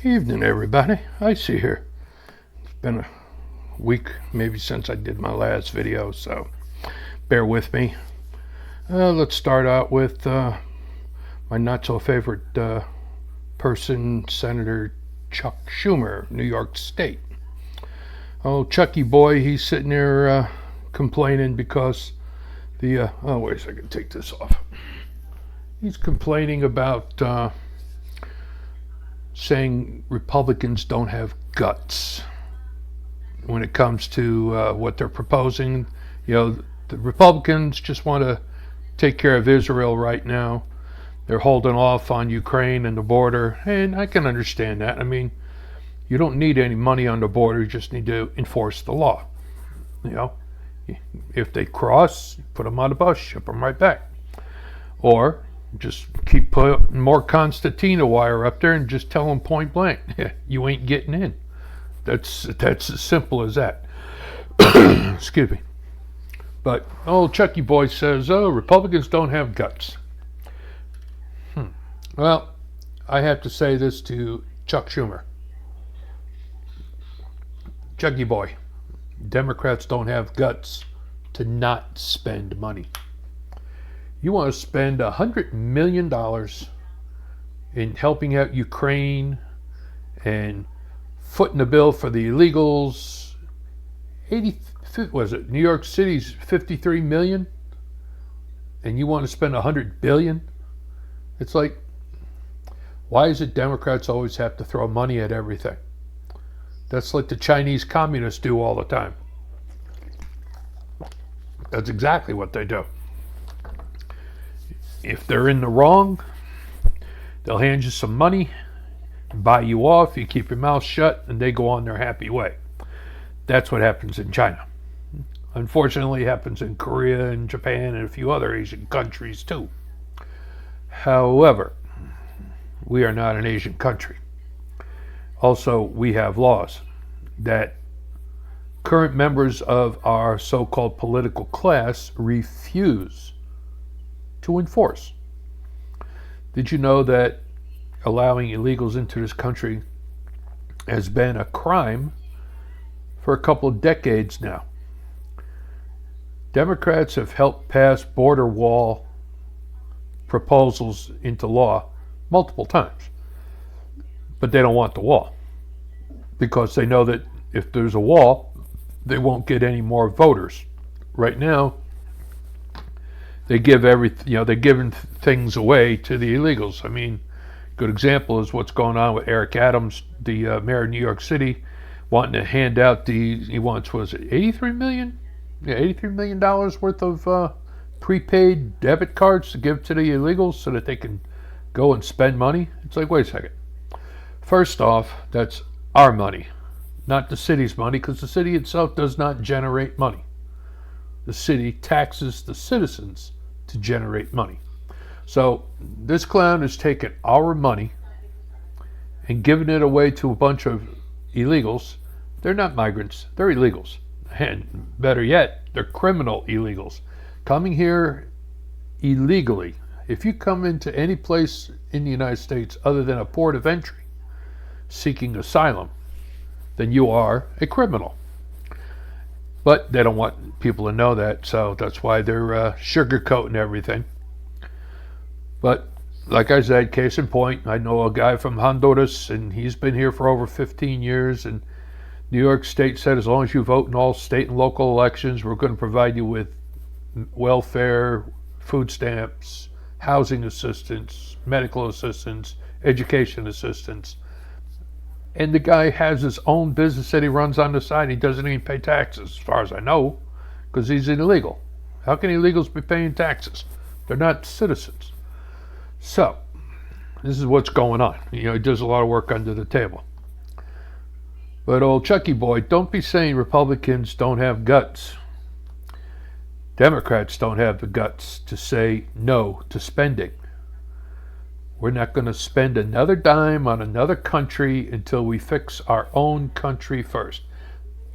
Evening, everybody. ICY here. It's been a week maybe since I did my last video, so bear with me. Let's start out with my not so favorite person, Senator Chuck Schumer, New York State. Oh, Chucky boy, he's sitting there complaining because the wait a second, take this off. He's complaining about saying Republicans don't have guts when it comes to what they're proposing. You know, the Republicans just want to take care of Israel right now. They're holding off on Ukraine and the border, and I can understand that. I mean, you don't need any money on the border, you just need to enforce the law. You know, if they cross, put them on a bus, ship them right back. Or just keep putting more concertina wire up there and just tell them point blank, you ain't getting in. That's as simple as that. Excuse me. But old Chucky boy says, oh, Republicans don't have guts. Well, I have to say this to Chuck Schumer. Chucky boy, Democrats don't have guts to not spend money. You want to spend $100 million in helping out Ukraine and footing the bill for the illegals. New York City's 53 million, and you want to spend 100 billion? It's like, why is it Democrats always have to throw money at everything? That's like the Chinese communists do all the time. That's exactly what they do. If they're in the wrong, they'll hand you some money, buy you off, you keep your mouth shut, and they go on their happy way. That's what happens in China. Unfortunately, it happens in Korea and Japan and a few other Asian countries too. However, we are not an Asian country. Also, we have laws that current members of our so-called political class refuse to enforce. Did you know that allowing illegals into this country has been a crime for a couple of decades now? Democrats have helped pass border wall proposals into law multiple times, but they don't want the wall because they know that if there's a wall, they won't get any more voters. Right now, they give they're giving things away to the illegals. I mean, good example is what's going on with Eric Adams, the mayor of New York City, wanting to hand out he wants, was it $83 million? Yeah, $83 million worth of prepaid debit cards to give to the illegals so that they can go and spend money. It's like, wait a second. First off, that's our money, not the city's money, because the city itself does not generate money. The city taxes the citizens to generate money. So this clown is taking our money and giving it away to a bunch of illegals. They're not migrants, they're illegals. And better yet, they're criminal illegals coming here illegally. If you come into any place in the United States other than a port of entry seeking asylum, then you are a criminal. But they don't want people to know that, so that's why they're sugarcoating everything. But like I said, case in point, I know a guy from Honduras, and he's been here for over 15 years, and New York State said as long as you vote in all state and local elections, we're going to provide you with welfare, food stamps, housing assistance, medical assistance, education assistance. And the guy has his own business that he runs on the side. He doesn't even pay taxes, as far as I know, because he's illegal. How can illegals be paying taxes? They're not citizens. So, this is what's going on. You know, he does a lot of work under the table. But old Chucky boy, don't be saying Republicans don't have guts. Democrats don't have the guts to say no to spending. We're not going to spend another dime on another country until we fix our own country first.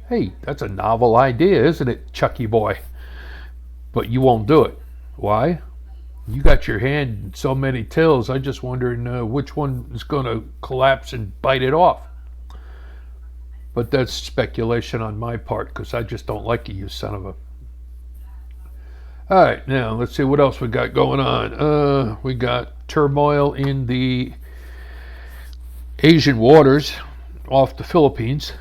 Hey, that's a novel idea, isn't it, Chucky boy? But you won't do it. Why? You got your hand in so many tills. I'm just wondering which one is going to collapse and bite it off. But that's speculation on my part because I just don't like you son of a... All right, now let's see what else we got going on. We got turmoil in the Asian waters off the Philippines.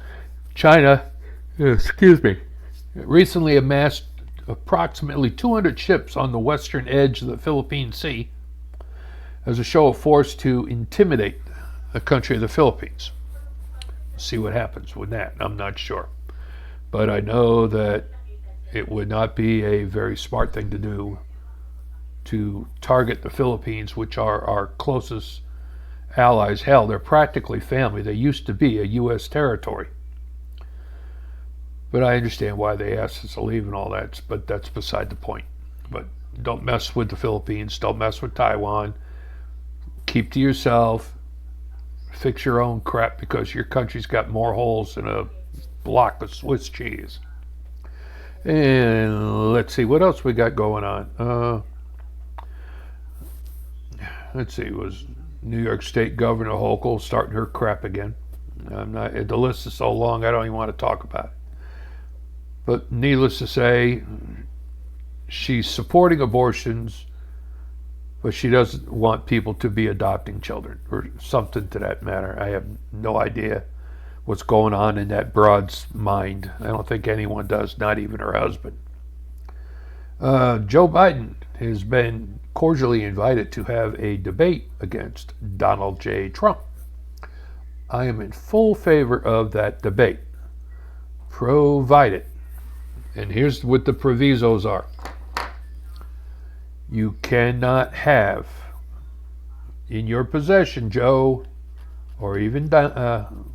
China, recently amassed approximately 200 ships on the western edge of the Philippine Sea as a show of force to intimidate the country of the Philippines. See what happens with that. I'm not sure. But I know that it would not be a very smart thing to do to target the Philippines, which are our closest allies. Hell, they're practically family. They used to be a U.S. territory. But I understand why they asked us to leave and all that, but that's beside the point. But don't mess with the Philippines. Don't mess with Taiwan. Keep to yourself. Fix your own crap because your country's got more holes than a block of Swiss cheese. And let's see what else we got going on. Let's see, was New York State Governor Hochul starting her crap again? The list is so long I don't even want to talk about it. But needless to say, she's supporting abortions, but she doesn't want people to be adopting children or something to that matter. I have no idea what's going on in that broad's mind. I don't think anyone does, not even her husband. Joe Biden has been cordially invited to have a debate against Donald J. Trump. I am in full favor of that debate, provided, and here's what the provisos are. You cannot have in your possession, Joe, or even Don,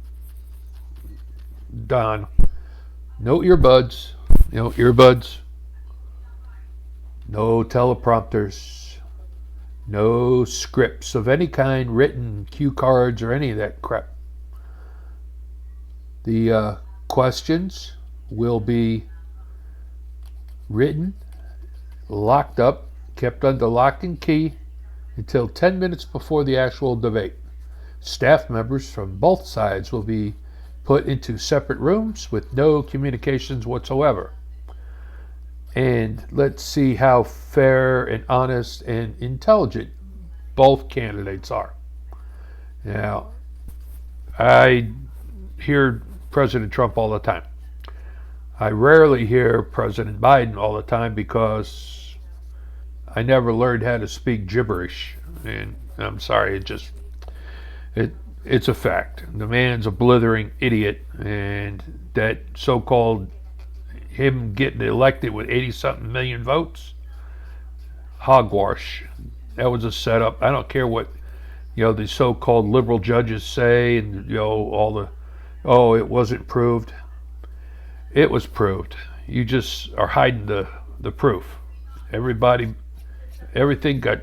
no earbuds, no teleprompters, no scripts of any kind, written cue cards or any of that crap. The questions will be written, locked up, kept under lock and key until 10 minutes before the actual debate. Staff members from both sides will be put into separate rooms with no communications whatsoever. And let's see how fair and honest and intelligent both candidates are. Now, I hear President Trump all the time. I rarely hear President Biden all the time because I never learned how to speak gibberish. And I'm sorry, it's a fact. The man's a blithering idiot, and that so-called him getting elected with 80-something million votes, hogwash. That was a setup. I don't care what the so-called liberal judges say, and it wasn't proved. It was proved. You just are hiding the proof. Everything got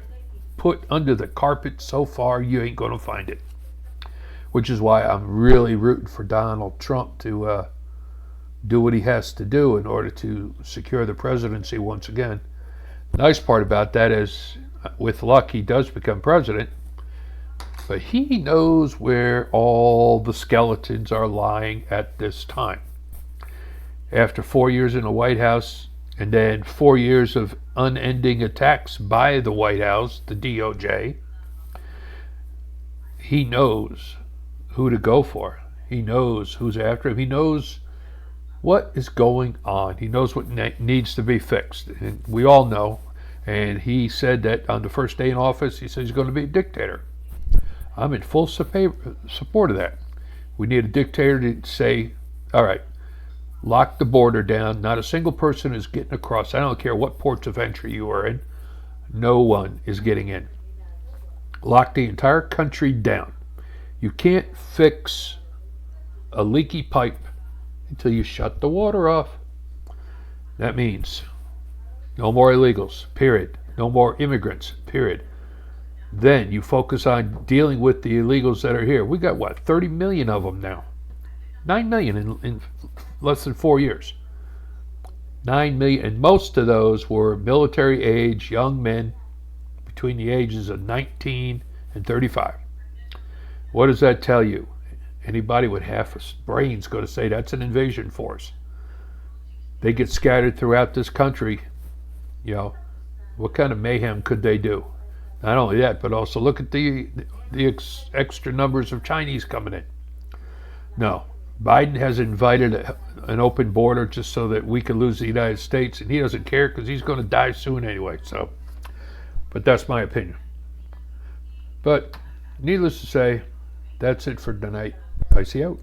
put under the carpet so far, you ain't going to find it. Which is why I'm really rooting for Donald Trump to do what he has to do in order to secure the presidency once again. The nice part about that is, with luck, he does become president, but he knows where all the skeletons are lying at this time. After 4 years in the White House, and then 4 years of unending attacks by the White House, the DOJ, he knows who to go for. He knows who's after him. He knows what is going on. He knows what needs to be fixed. And we all know. And he said that on the first day in office, he said he's going to be a dictator. I'm in full support of that. We need a dictator to say, all right, lock the border down. Not a single person is getting across. I don't care what ports of entry you are in. No one is getting in. Lock the entire country down. You can't fix a leaky pipe until you shut the water off. That means no more illegals, period. No more immigrants, period. Then you focus on dealing with the illegals that are here. We got 30 million of them now. 9 million in less than 4 years. 9 million, and most of those were military age young men between the ages of 19 and 35. What does that tell you? Anybody with half a brain's going to say that's an invasion force. They get scattered throughout this country. What kind of mayhem could they do? Not only that, but also look at the extra numbers of Chinese coming in. No, Biden has invited an open border just so that we can lose the United States, and he doesn't care because he's going to die soon anyway. But that's my opinion. But needless to say, that's it for tonight. ICY out.